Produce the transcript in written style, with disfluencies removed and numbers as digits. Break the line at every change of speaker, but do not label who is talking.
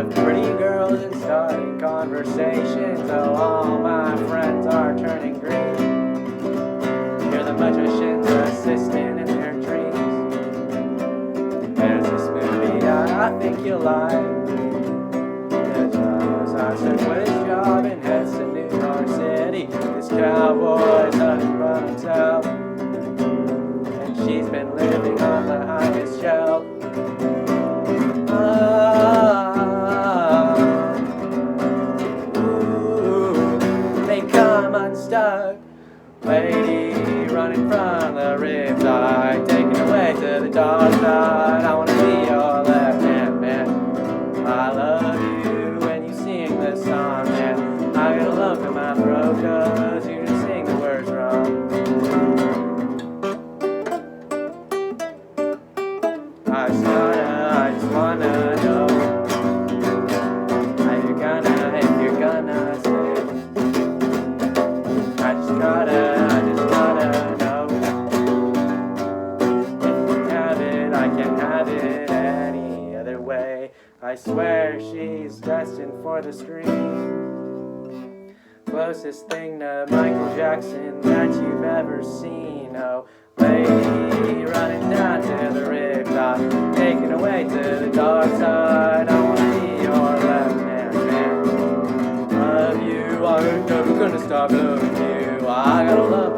with pretty girls and starting conversations. Oh, all my friends are turning green. You're the magician's assistant in their dreams. There's this movie I think you'll like. I said, quit his job and heads to New York City. This cowboy's hunting run himself, and she's been living on the highest shelf. They come unstuck, lady running from the Riptide, taken away to the dark side. I wanna be your left hand man. I love you when you sing this song, man. I got a lump in my throat 'cause you just sing the words wrong. I just wanna know how you're gonna, if you're gonna stay. I just gotta know. If you have it, I can't have it any other way. I swear she's destined for the screen. Closest thing to Michael Jackson that you've ever seen. Oh, lady running down to the Riptide, taken away to the dark side. I wanna be your left-hand man. Love you, I'm never gonna stop loving you. I got a love